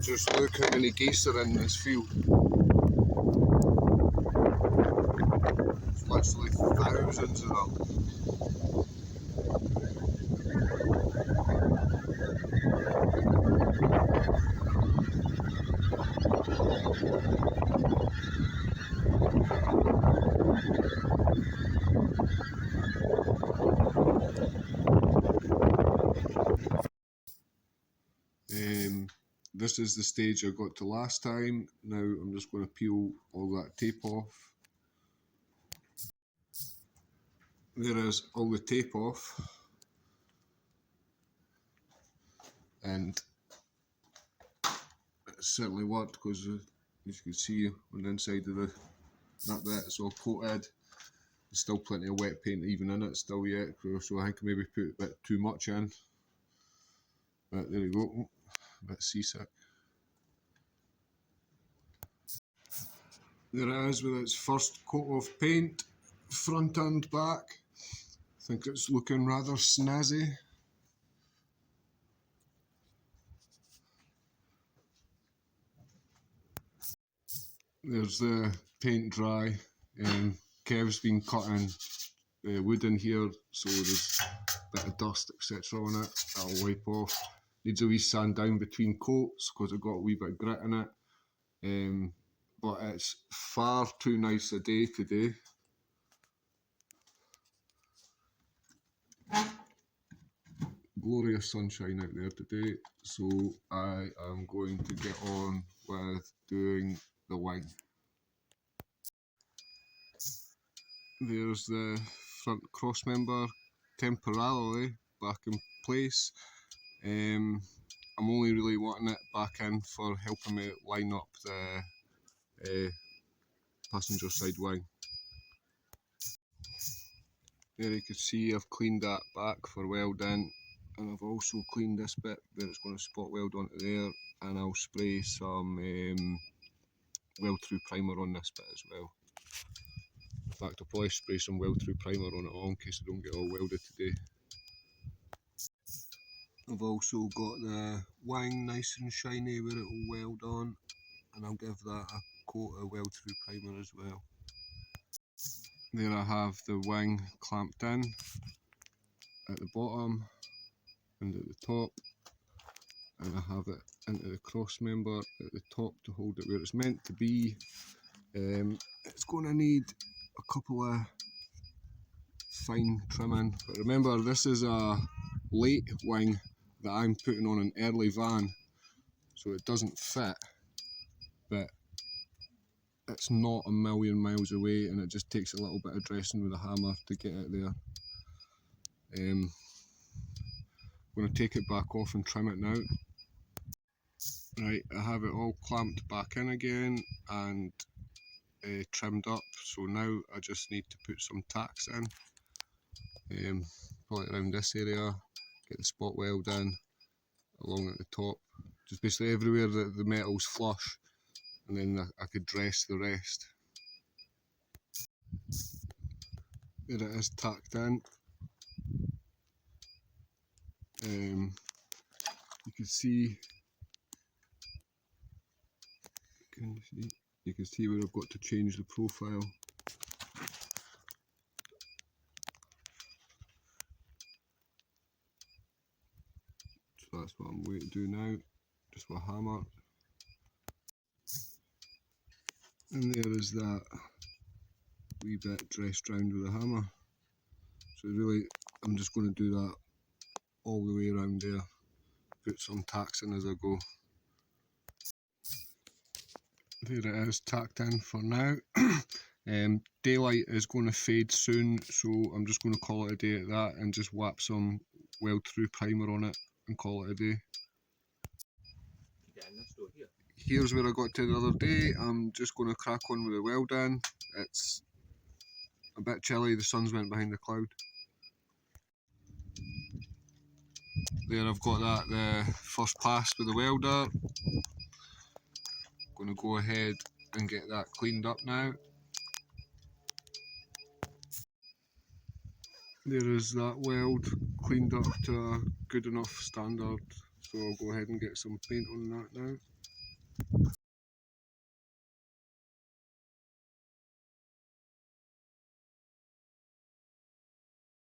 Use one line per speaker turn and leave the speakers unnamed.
Just look how many geese are in this field. There's literally thousands of them. This is the stage I got to last time. Now I'm just going to peel all that tape off. There is all the tape off, and it certainly worked because as you can see on the inside of that bit it's all coated. There's still plenty of wet paint even in it still yet, so I think I maybe put a bit too much in. But there you go, a bit seasick. There it is with its first coat of paint, front and back. I think it's looking rather snazzy. There's the paint dry. Kev's been cutting wood in here, so there's a bit of dust etc on it. That'll wipe off. Needs a wee sand down between coats because it got a wee bit of grit in it. But it's far too nice a day today. Glorious sunshine out there today, so I am going to get on with doing the wing. There's the front cross member temporarily back in place. I'm only really wanting it back in for helping me line up the passenger side wing. There you can see I've cleaned that back for welding, and I've also cleaned this bit where it's going to spot weld onto there, and I'll spray some weld through primer on this bit as well. In fact, I'll probably spray some weld through primer on it all in case I don't get all welded today. I've also got the wing nice and shiny where it will weld on, and I'll give that a coat of weld through primer as well. There I have the wing clamped in at the bottom and at the top, and I have it into the cross member at the top to hold it where it's meant to be. It's going to need a couple of fine trimming, but remember this is a late wing that I'm putting on an early van, so it doesn't fit, but it's not a million miles away, and it just takes a little bit of dressing with a hammer to get it there. I'm going to take it back off and trim it now. Right, I have it all clamped back in again and trimmed up, so now I just need to put some tacks in, probably around this area, get the spot weld in along at the top, just basically everywhere that the metal's flush, and then I could dress the rest. There it is tacked in. You can see where I've got to change the profile. So that's what I'm going to do now, just with a hammer. And there is that wee bit dressed round with a hammer. So really, I'm just going to do that all the way around there. Put some tacks in as I go. There it is, tacked in for now. Daylight is going to fade soon, so I'm just going to call it a day at that and just whap some weld through primer on it and call it a day. Here's where I got to the other day. I'm just going to crack on with the welding. It's a bit chilly, the sun's went behind the cloud. There I've got that, the first pass with the welder. Going to go ahead and get that cleaned up now. There is that weld cleaned up to a good enough standard, so I'll go ahead and get some paint on that now.